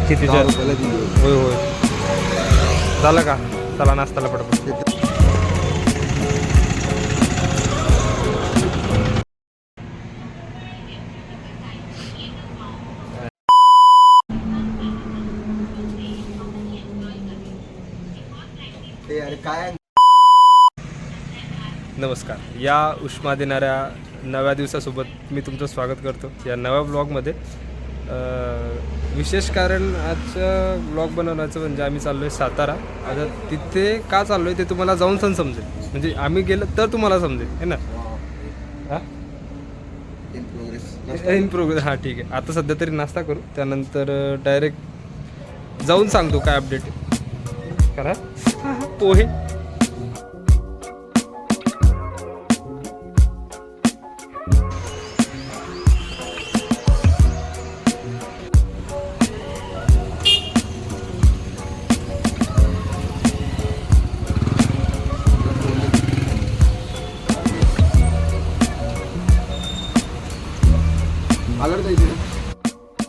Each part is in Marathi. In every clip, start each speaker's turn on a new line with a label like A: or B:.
A: कितीच्या?
B: 10 रुपयाला दिली.
A: होय होय. झालं का? चला नाश्त्याला पडतो.
B: ते अरे काय
A: नमस्कार. या उष्मा देणाऱ्या नव्या दिवसासोबत मी तुमचं स्वागत करतो या नव्या ब्लॉगमध्ये. विशेष कारण आजचं ब्लॉग बनवण्याचं म्हणजे आम्ही चाललो आहे सातारा. आता तिथे का चाललो आहे ते तुम्हाला जाऊन सण समजेल, म्हणजे आम्ही गेलं तर तुम्हाला समजेल है ना. हां इन प्रोग्रेस. हां ठीक आहे. आता सध्या तरी नाश्ता करू, त्यानंतर डायरेक्ट जाऊन सांगतो काय अपडेट आहे. करा पोहे.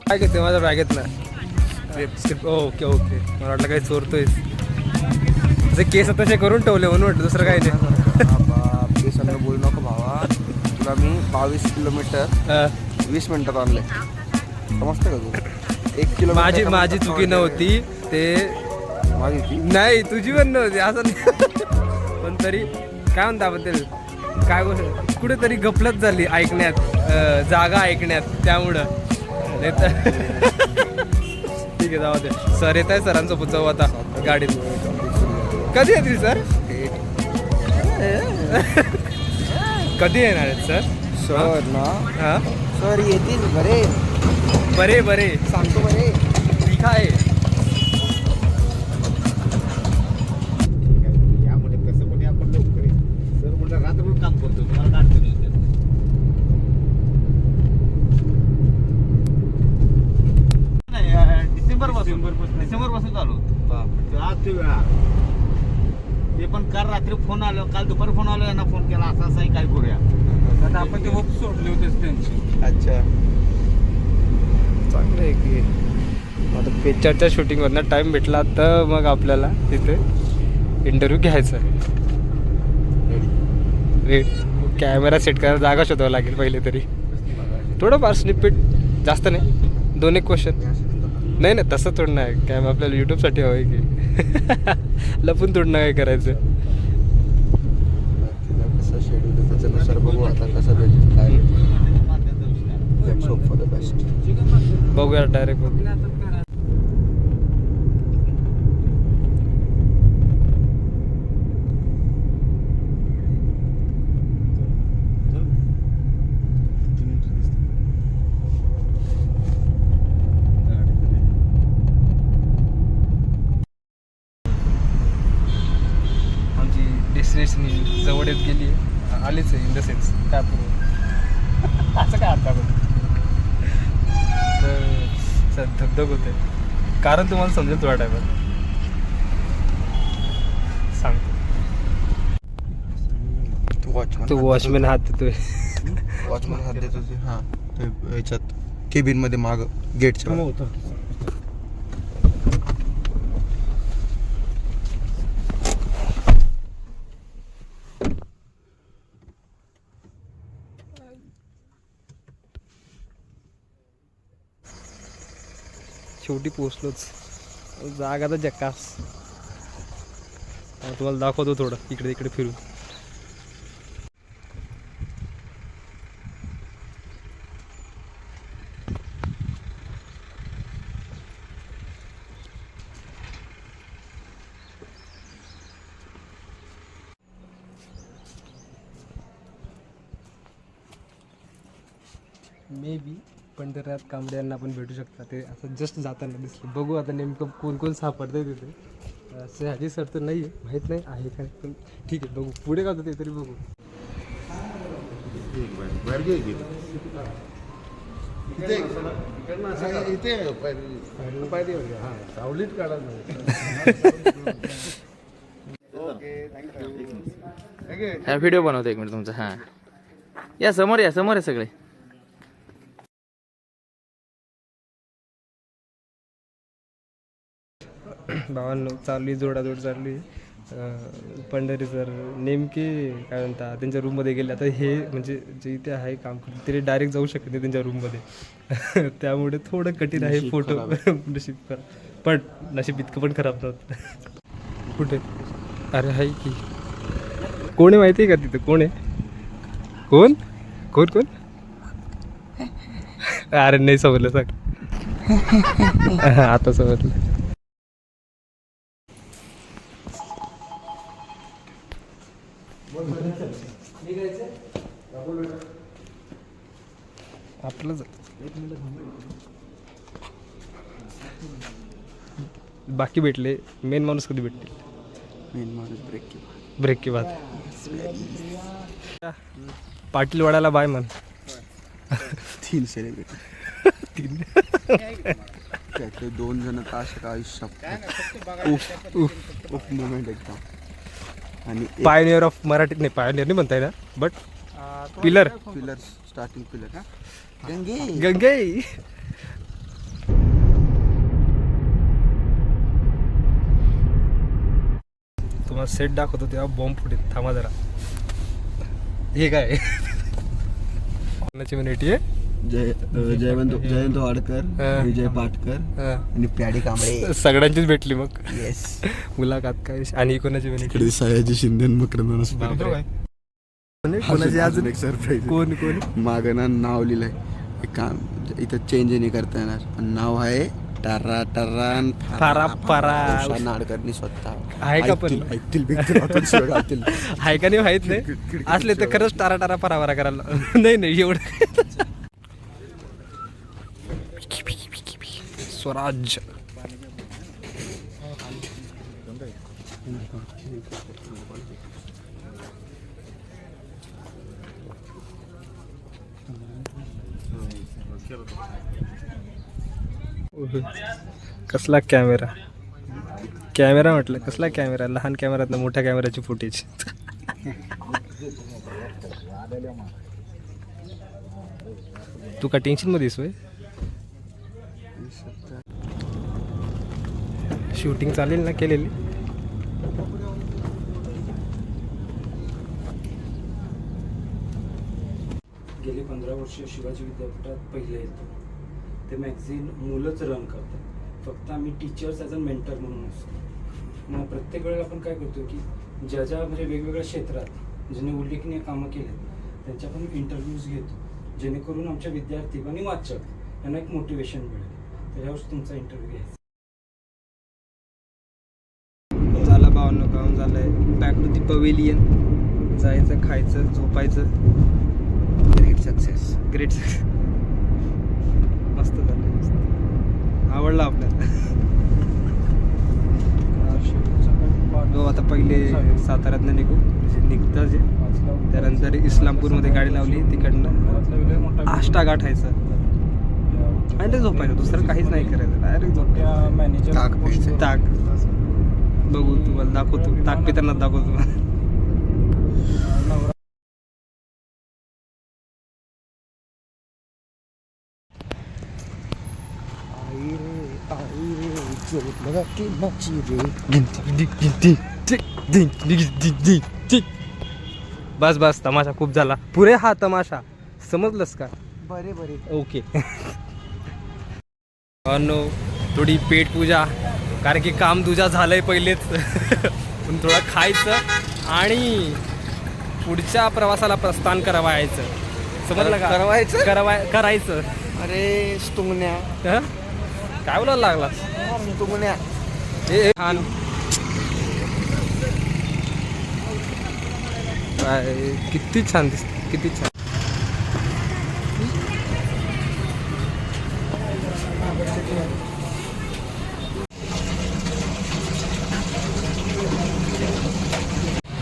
A: काय घेते माझ्या बॅगेत ना. Okay okay. मला वाटलं काही चोरतोयस. जे केस तसे करून ठेवले म्हणून वाटतं, दुसरं काही नाही.
B: केसांना बोलू नको भावा. तुला मी 22 किलोमीटर 20 मिनिटात आणले, समजतं का तू? 1 किलोमीटर
A: माझी चुकी नव्हती ते.
B: माझी
A: नाही तुझी पण नव्हती असं नाही. पण तरी काय म्हणता आपण ते काय गोष्ट कुठेतरी गफलत झाली ऐकण्यात, जागा ऐकण्यात, त्यामुळं नाही तर ठीक आहे जाऊ दे. सर येत आहे, सरांसोबत जाऊ आता गाडीत. कधी येतील सर? कधी येणार आहेत सर?
B: सर ना
A: हां
B: सर येतील बरे
A: बरे बरे
B: सांगतो बरे.
A: ठीक आहे.
C: यामध्ये कसं पण आपण लवकर सर म्हटलं रात्रभर काम करतो, तुम्हाला काय अडचण येते? डिसेंबर पासून चालू होतं. आज ते वेळा ते पण काल रात्री फोन आलो, काल दुपारी फोन आलो, यांना फोन केला असं असं काय करूया. आता आपण ते होप सोडले होते त्यांची.
B: अच्छा
A: चांगलं आहे की आता पिक्चरच्या शूटिंगवरनं टाईम भेटला तर मग आपल्याला तिथे इंटरव्ह्यू घ्यायचा आहे. रेट कॅमेरा सेट करायला जागा शोधावं लागेल पहिले तरी. थोडंफार स्निपेट, जास्त नाही, 2-1 क्वेश्चन. नाही नाही तसं थोडं नाही काय, आपल्याला यूट्यूबसाठी हवं आहे की लपून थोडं काय करायचं.
B: कसं शेड्यूल आहे त्याच्यानुसार बघू आता कसं भेटेल काय. Let's hope for the best.
A: बघूया डायरेक्ट बघू. डेस्टिनेशन जवळ येत गेली आहे, आलीच आहे इन द सेन्स. काय पूर्व असं काय आता तर धगधग होते, कारण तुम्हाला समजेल थोड्या टायमात सांगतो. तो वॉचमॅन हात देतोय.
B: वॉचमॅन हात देत होते. हां ते याच्यात केबिनमध्ये माग गेटच्या होतं.
A: शेवटी पोचलोच. जागा तर जक्कास. तुम्हाला दाखवतो थोडं इकडे इकडे फिरून. मे बी पंढरनाथ कांबळ्यांना पण भेटू शकता. ते असं जस्ट जाताना दिसलं. बघू आता नेमकं कोण कोण सापडतंय तिथे. सहाजी सर तर नाही आहे, माहीत नाही आहे काय, पण ठीक आहे बघू पुढे का होतं ते तरी बघू.
C: सावलीत काढा.
D: हा व्हिडिओ बनवतो 1 मिनिट तुमचा. हां या समोर आहे सगळे.
A: भावांनो चालू आहे जोडाजोड चालू आहे. पंढरी सर नेमके काय म्हणता त्यांच्या रूममध्ये गेले. आता हे म्हणजे जे इथे आहे काम करते ते डायरेक्ट जाऊ शकत नाही त्यांच्या रूममध्ये त्यामुळे थोडं कठीण आहे फोटो नशीब खराब पण नशीब इतकं पण खराब नव्हतं. कुठे अरे आहे की कोण आहे माहिती आहे का तिथं कोण आहे कोण कोण कोण अरे नाही समजलं सांग आता समजलं. आपलं बाकी भेटले मेन माणूस कधी भेटतील.
B: मेन माणूस
A: ब्रेक की बात. पाटील वाड्याला बाय म्हण.
B: 3 सेलिब्रिटी
A: 3
B: त्यातले 2 जण असे का आयुष्यात उफ मुमेंट एकदम. आणि
A: पायनियर ऑफ मराठी नाही पायनियर नाही म्हणता येणार बट पिलर
B: स्टार्टिंग पिलर हा गंगे
A: गंगे. तुम्हाला सेट दाखवतो तेव्हा बॉम्ब फुटेल. थांबा जरा. हे काय कोणाची मिनिटी आहे.
B: जयवंत वाडकर विजय पाटकर आणि प्याडी कांबळे
A: सगळ्यांचीच भेटली मग
B: येस
A: मुलाखत काय. आणि कोणाची मिनिटी
B: सयाजी शिंदे मकरंद
A: कोणाची अजून
B: एक सरप्राईज.
A: कोण कोण
B: मागं नाव लिहिलंय एक काम इथं चेंज नाही करता येणार पण नाव आहे टर्रा टर्रान
A: परा परा
B: नाडकर्णी स्वतः
A: आहे का पण
B: ऐकतील बिकतील
A: आहे का नाही माहित नाही. असले तर खरंच टारा टारा परावरा करायला नाही नाही एवढं. स्वराज कसला कॅमेरा कॅमेरा म्हटलं कसला कॅमेरा. लहान कॅमेऱ्यात मोठ्या कॅमेऱ्याची फुटेज. तू का टेन्शन मध्ये सोय. शूटिंग चालेल ना केलेली.
E: गेली 15 वर्ष शिवाजी विद्यापीठात पहिलं येतं. ते मॅगझिन मुलंच रन करतात. फक्त आम्ही टीचर्स ॲज अ मेंटर म्हणून असतो. मग प्रत्येक वेळेला आपण काय करतो की ज्या म्हणजे वेगवेगळ्या क्षेत्रात ज्यांनी उल्लेखनीय कामं केले त्यांच्या आपण इंटरव्ह्यूज घेतो जेणेकरून आमच्या विद्यार्थी आणि वाचक यांना एक मोटिवेशन मिळेल. त्याच्यावर तुमचा इंटरव्ह्यू घ्यायचा.
A: झालं भावांनो काम झालंय. Back to the pavilion. जायचं खायचं झोपायचं.
B: Great success
A: great success. मस्त झालं मस्त आवडलं आपल्याला. हो आता पहिले साताऱ्यातनं निघू म्हणजे निघतं जे त्यानंतर इस्लामपूरमध्ये गाडी लावली तिकडनं आष्टा गाठायचं आणि ते झोपायचं. दुसरं काहीच नाही करायचं. डायरेक्ट झोपायचं. ताक बघू तुम्हाला दाखवतो. ताक पिताना दाखवतो तुम्हाला. बस बस तमाशा खूप झाला. पुरे हा तमाशा समजलंस का.
B: बरे बरे
A: ओके. थोडी पेट पूजा कारण की काम तुझ्या झालंय पहिलेच. पण थोडं खायचं आणि पुढच्या प्रवासाला प्रस्थान करायचं. समजलं का. करायचं.
B: अरे स्तुंगण्या
A: हं? काय बोलायला लागला
B: स्तुंगण्या
A: हे छान. किती छान दिसत किती छान.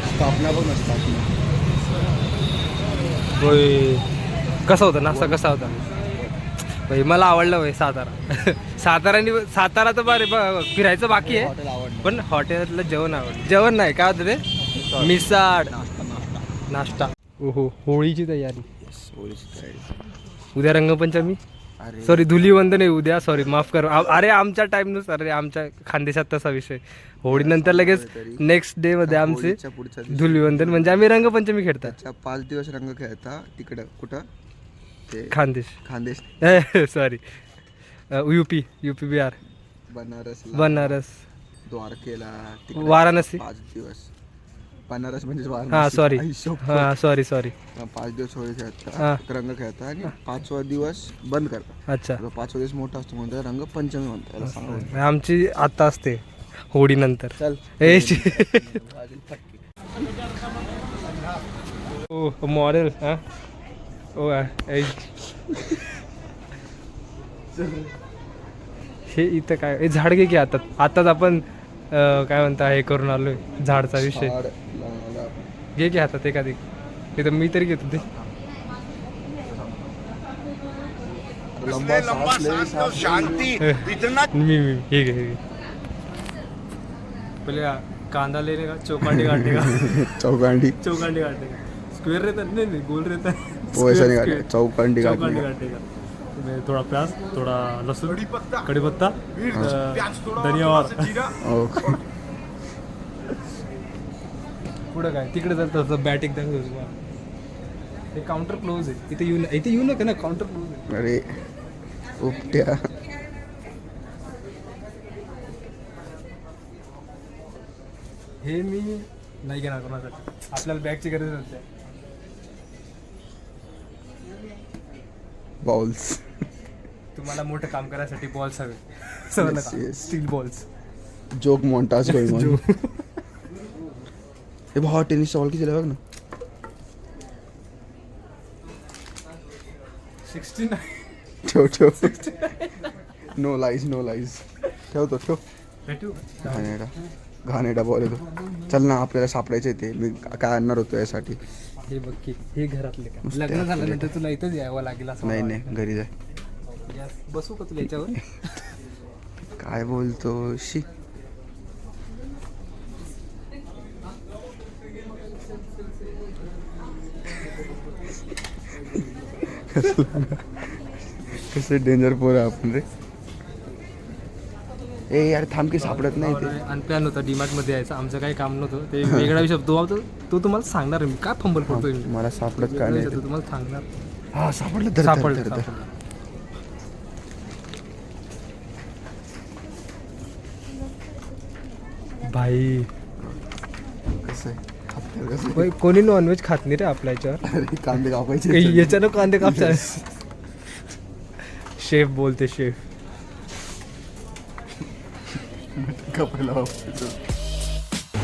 B: स्थापना बघ ना स्थापना.
A: होय कसा होता नाश्ता कसा होता. भाई मला आवडलं भाई सातारा. सातारा तर बरे फिरायचं बाकी आहे पण हॉटेलातलं जेवण आवडलं. जेवण नाही काय होतं ते मिसाड नाश्ता. ओहो होळीची तयारी. उद्या रंगपंचमी
B: अरे
A: सॉरी धुलीवंदन आहे उद्या, सॉरी माफ कर. अरे आमच्या टाईमनुसार रे, आमच्या खानदेशात तसा विषय. होळीनंतर लगेच नेक्स्ट डे मध्ये आमचे
B: होळीच्या पुढच्या दिवशी
A: धुलीवंदन, म्हणजे आम्ही रंगपंचमी खेळतात.
B: त्याच्या 5 दिवस रंग खेळता तिकडं कुठं ते
A: खानदेश
B: खानदेश
A: सॉरी यूपी बिहार, बनारस,
B: द्वारकेला तिकडे
A: वाराणसी.
B: 5 दिवस. बनारस म्हणजे
A: हा
B: वाराणसी.
A: सॉरी,
B: आई शपथ.
A: हा सॉरी
B: 5 दिवस होळी
A: हा.
B: खेळता, रंग खेळता आणि 5वा दिवस बंद करता.
A: अच्छा.
B: 5वा दिवस मोठा असतो म्हणतात रंग पंचमी म्हणतात याला सांगा.
A: आमची आता असते होळी नंतर.
B: चल
A: मॉडेल हा ओ हे इथं काय हे झाड घे की आताच आपण काय म्हणता हे करून आलोय झाडचा विषय.
B: झाड लावून आलं.
A: घे की हातात एखादी, इथं मी तरी घेतो ते.
B: लंबा सांस ले,
A: मी हे घे पहिले कांदा लेने का, चौकांडी काटने का.
B: चौकांडी
A: चौकांडी काटने का, स्क्वेअर रहता नहीं गोल रहता है.
B: वैसा नहीं काटने, चौकांडी
A: चौकांडी
B: काटने.
A: काटने का. उसमें थोड़ा प्याज, थोड़ा लहसुन, कड़ी पत्ता, धन्यवाद.
B: ओके.
A: पुढं काय तिकडे जातं बॅट एकदम हे काउंटर क्लोज आहे. इथे येऊ नका ना, काउंटर क्लोज आहे.
B: अरे उपट्या.
A: हे मी नाही घेणार कोणासाठी, आपल्याला बॅगची गरज नसते.
B: बॉल्स.
A: तुम्हाला मोठं काम करायसाठी बॉल्स हवे. समजलं का?
B: yes.
A: Steel balls.
B: Joke montage going on. हे भावा टेनिसचा बॉल किती बघ ना.
A: 69.
B: ठेव. No lies. ठेव.
A: भेटू.
B: घाणेरडा बॉल येतो. चल ना, आपल्याला सापडायचं ते. मी काय आणणार होतो यासाठी.
A: हे बघ की, हे घरातले का.
B: नुसते
A: लग्न
B: आपले.
A: झाल्यानंतर तुला इथंच यावं लागेल असं.
B: नाही घरी जाय.
A: Yes. बसू का तुला याच्यावर.
B: काय बोलतो शी. कसे डेंजर पोर आहे आपण रे. ए यार थांब की, सापडत नाही ते.
A: अनप्लॅन होता डीमार्ट मध्ये यायचं, आमचं काही काम नव्हतं. ते वेगळा विषय तो तुम्हाला सांगणार आहे मी काय फंबल पडतोय मी.
B: मला सापडत काय नाही
A: तो
B: ते.
A: तुम्हाला सांगणार.
B: हा सापडलं.
A: सापडलं. भाई
B: कसं आहे खात्यावर कसं आहे?
A: होय, कोणी नॉनव्हेज खात नाही रे आपल्या याच्यावर.
B: अरे कांदे कापायचे.
A: याच्यानं कांदे कापचा. शेफ बोलते शेफ.
B: कापायला वापरायचं.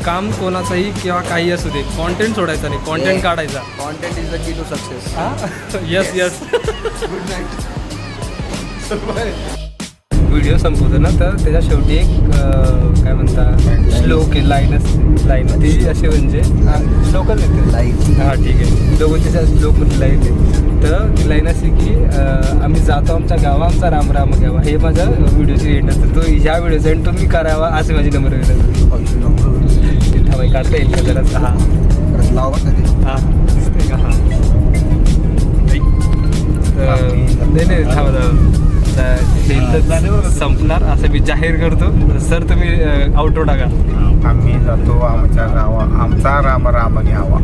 A: काम कोणाचंही किंवा काही असू दे, कॉन्टेंट सोडायचा नाही, कॉन्टेंट काढायचा.
B: Content is the key to success.
A: Yes.
B: Good night.
A: Video संपवतो ना, तर त्याच्या शेवटी एक काय म्हणता श्लोक आहे, लाईन ती अशी म्हणजे श्लोकच येते.
B: लाईन.
A: हां ठीक आहे. दोघांच्या श्लोक म्हणजे लाईन आहे. तर ती लाईन अशी की आम्ही जातो आमच्या गावा, आमचा राम राम घ्यावा. हे माझ्या व्हिडिओची एंड असतं. तो ह्या व्हिडिओचा एंड तुम्ही करावा असे माझी नंबर विनंती. थांबाई काढता येईल का जरा. हां
B: लावा कधी.
A: हां दिसतंय का. हां नाही थांबा. हे इथं संपणार असं मी जाहीर करतो. सर तुम्ही आउटरो टाका.
C: आम्ही जातो आमच्या गावा, आमचा राम राम घ्यावा.